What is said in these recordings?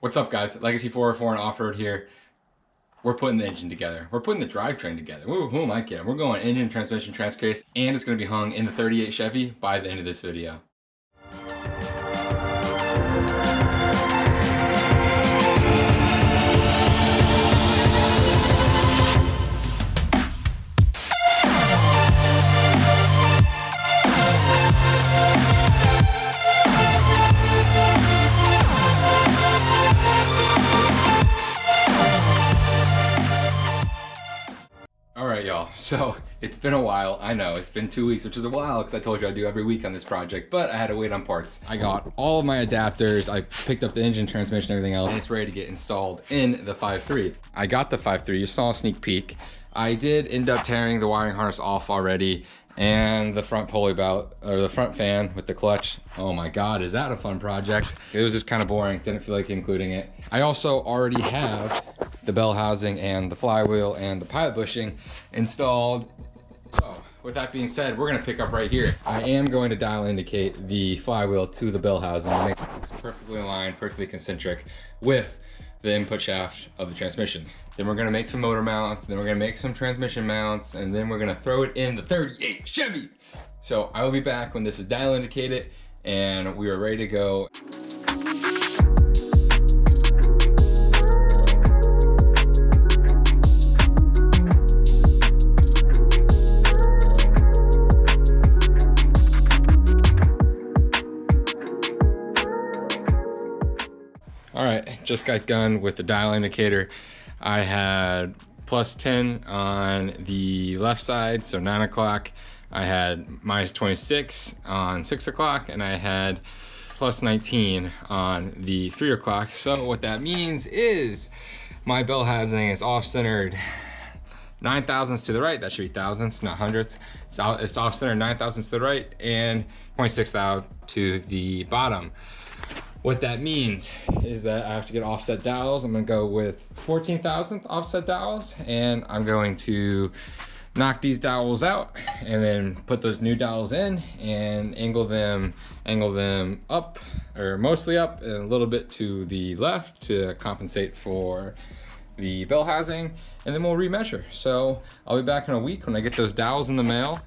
What's up, guys? Legacy 404 and Off-Road here. We're putting the engine together. We're putting the drivetrain together. Who am I kidding? We're going engine, transmission, transcase, and it's going to be hung in the 38 Chevy by the end of this video. Alright, y'all, so it's been a while. I know it's been 2 weeks, which is a while because I told you I'd do every week on this project, but I had to wait on parts. I got all of my adapters, I picked up the engine, transmission, everything else, and it's ready to get installed in the 5.3. I got the 5.3, you saw a sneak peek. I did end up tearing the wiring harness off already, and the front pulley belt, or the front fan with the clutch. Oh my God, is that a fun project? It was just kind of boring, didn't feel like including it. I also already have the bell housing and the flywheel and the pilot bushing installed. So with that being said, we're gonna pick up right here. I am going to dial indicate the flywheel to the bell housing to make sure it's perfectly aligned, perfectly concentric with the input shaft of the transmission. Then we're gonna make some motor mounts, then we're gonna make some transmission mounts, and then we're gonna throw it in the 38 Chevy. So I will be back when this is dial indicated and we are ready to go. All right, just got done with the dial indicator. I had plus 10 on the left side, so 9 o'clock. I had minus 26 on 6 o'clock, and I had plus 19 on the 3 o'clock. So what that means is my bell housing is off-centered 9 thousandths to the right. That should be thousandths, not hundredths. It's off-centered 9 thousandths to the right and 0.6 thou to the bottom. What that means is that I have to get offset dowels. I'm gonna go with 14 thousandth offset dowels, and I'm going to knock these dowels out and then put those new dowels in and angle them up, or mostly up, and a little bit to the left to compensate for the bell housing, and then we'll remeasure. So I'll be back in a week when I get those dowels in the mail.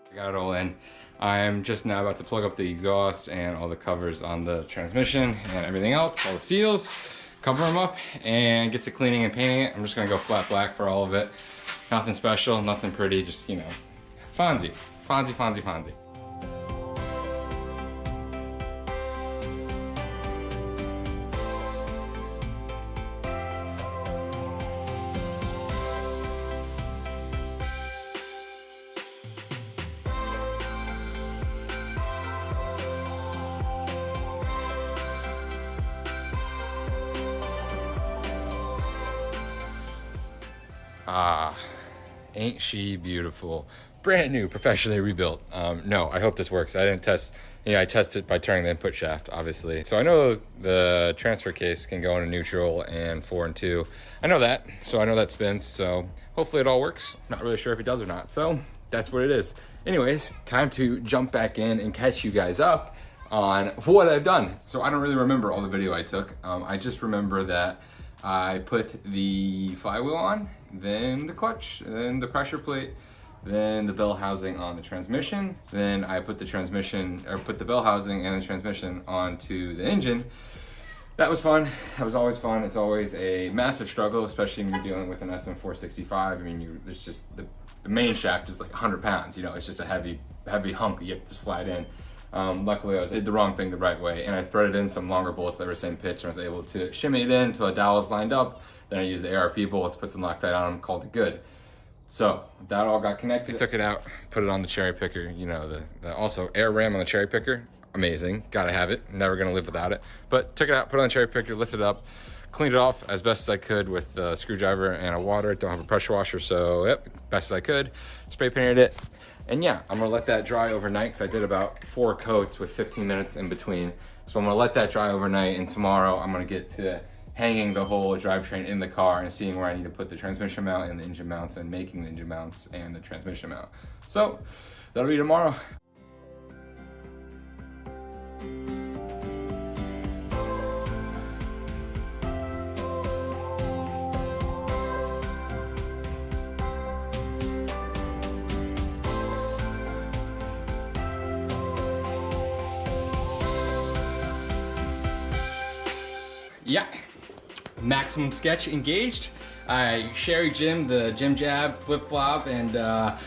I got it all in. I'm just now about to plug up the exhaust and all the covers on the transmission and everything else, all the seals, cover them up, and get to cleaning and painting it. I'm just gonna go flat black for all of it. Nothing special, nothing pretty, just, you know, Fonzie. Ah, ain't she beautiful? Brand new, professionally rebuilt. No, I hope this works. I didn't test, I tested by turning the input shaft, obviously. So I know the transfer case can go into neutral and 4 and 2. I know that, so I know that spins, so hopefully it all works. Not really sure if it does or not. So that's what it is. Anyways, time to jump back in and catch you guys up on what I've done. So I don't really remember all the video I took. I just remember that I put the flywheel on, then the clutch, then the pressure plate, then the bell housing on the transmission. Then I put the transmission, or put the bell housing and the transmission onto the engine. That was fun. That was always fun. It's always a massive struggle, especially when you're dealing with an SM465. I mean, there's just the main shaft is like 100 pounds. You know, it's just a heavy hump that you have to slide in. Luckily, I did the wrong thing the right way, and I threaded in some longer bolts that were same pitch, and I was able to shimmy it in until the dowel was lined up. Then I used the ARP bolt to put some Loctite on them, called it good. So that all got connected. I took it out, put it on the cherry picker. You know, the also air ram on the cherry picker. Amazing, gotta have it. Never gonna live without it. But took it out, put it on the cherry picker, lifted it up, cleaned it off as best as I could with a screwdriver and a water. Don't have a pressure washer, so yep, best as I could. Spray painted it. And yeah, I'm gonna let that dry overnight because I did about 4 coats with 15 minutes in between. So I'm gonna let that dry overnight, and tomorrow I'm gonna get to hanging the whole drivetrain in the car and seeing where I need to put the transmission mount and the engine mounts, and making the engine mounts and the transmission mount. So that'll be tomorrow. Yeah, maximum sketch engaged. I Sherry Jim the Jim Jab flip flop, and I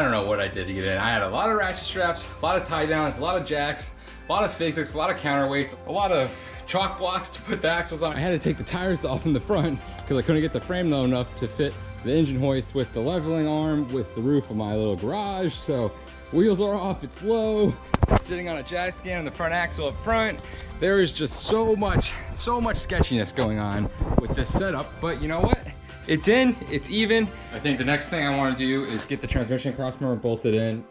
don't know what I did to get in. I had a lot of ratchet straps, a lot of tie downs, a lot of jacks, a lot of physics, a lot of counterweights, a lot of chalk blocks to put the axles on. I had to take the tires off in the front because I couldn't get the frame low enough to fit the engine hoist with the leveling arm with the roof of my little garage. So wheels are off, it's low. Sitting on a jack stand on the front axle up front. There is just so much sketchiness going on with this setup, but you know what? It's in, it's even. I think the next thing I want to do is get the transmission crossmember bolted in.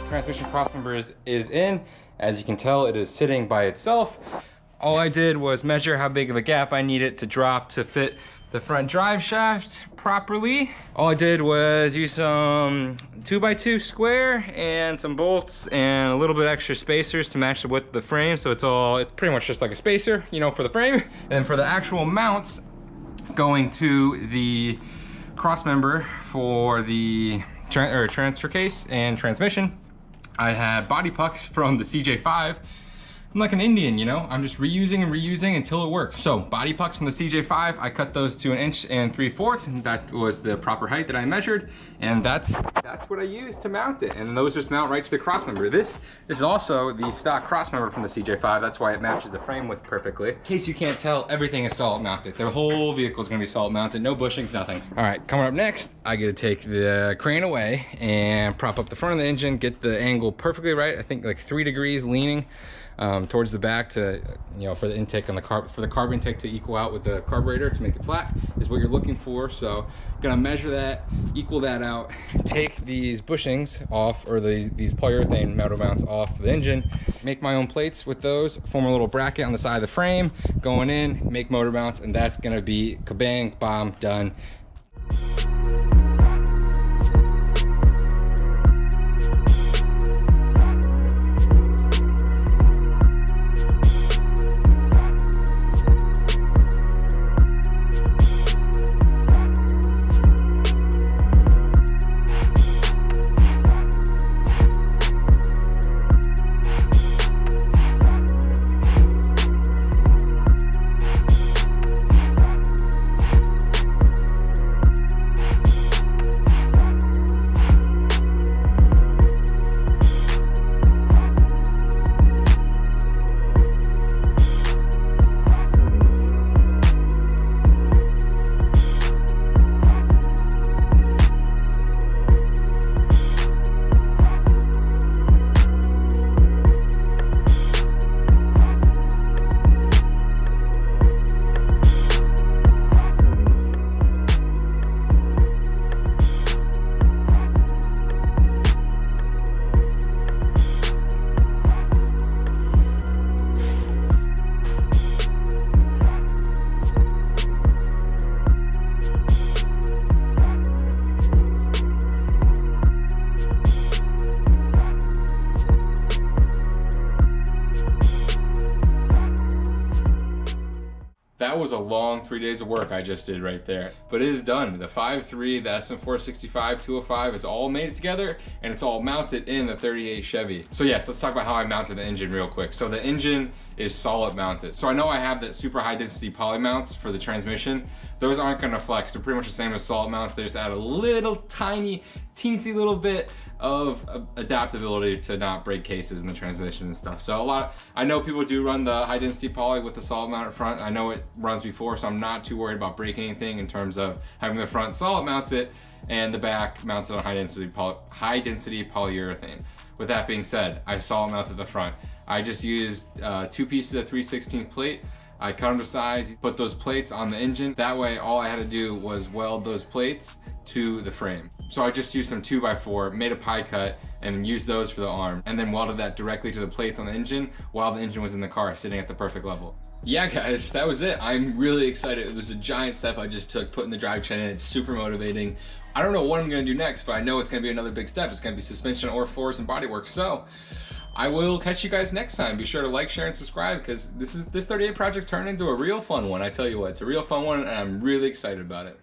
Transmission crossmember is in. As you can tell, it is sitting by itself. All I did was measure how big of a gap I needed to drop to fit the front drive shaft properly. All I did was use some 2x2 square and some bolts and a little bit extra spacers to match the width of the frame. So it's pretty much just like a spacer, you know, for the frame. And for the actual mounts going to the crossmember for the transfer case and transmission, I had body pucks from the CJ5. I'm like an Indian, you know? I'm just reusing and reusing until it works. So body pucks from the CJ5, I cut those to 1 3/4 inches, and that was the proper height that I measured. And that's what I used to mount it. And those just mount right to the crossmember. This is also the stock crossmember from the CJ5. That's why it matches the frame width perfectly. In case you can't tell, everything is solid mounted. The whole vehicle is gonna be solid mounted, no bushings, nothing. All right, coming up next, I get to take the crane away and prop up the front of the engine, get the angle perfectly right. I think like 3 degrees leaning towards the back to, you know, for the intake on the carb intake to equal out with the carburetor to make it flat is what you're looking for. So gonna measure that, equal that out, take these bushings off, or these polyurethane metal mounts off the engine, make my own plates with those, form a little bracket on the side of the frame, going in, make motor mounts, and that's gonna be kabang, bomb, done. was a long 3 days of work I just did right there. But it is done. The 5.3, the SM465 205 is all made together, and it's all mounted in the 38 Chevy. So yes, let's talk about how I mounted the engine real quick. So the engine is solid mounted. So I know I have that super high density poly mounts for the transmission. Those aren't gonna flex. They're pretty much the same as solid mounts. They just add a little tiny, teensy little bit of adaptability to not break cases in the transmission and stuff. So I know people do run the high density poly with the solid mount at front. I know it runs before, so I'm not too worried about breaking anything in terms of having the front solid mounted and the back mounted on high density polyurethane. With that being said, I solid mounted the front. I just used 2 pieces of 3/16 plate. I cut them to size, put those plates on the engine. That way, all I had to do was weld those plates to the frame. So I just used some 2x4, made a pie cut, and used those for the arm, and then welded that directly to the plates on the engine while the engine was in the car, sitting at the perfect level. Yeah guys, that was it. I'm really excited. It was a giant step I just took, putting the drivetrain in. It's super motivating. I don't know what I'm gonna do next, but I know it's gonna be another big step. It's gonna be suspension or floors and bodywork. So I will catch you guys next time. Be sure to like, share, and subscribe, because this 38 project's turned into a real fun one. I tell you what, it's a real fun one, and I'm really excited about it.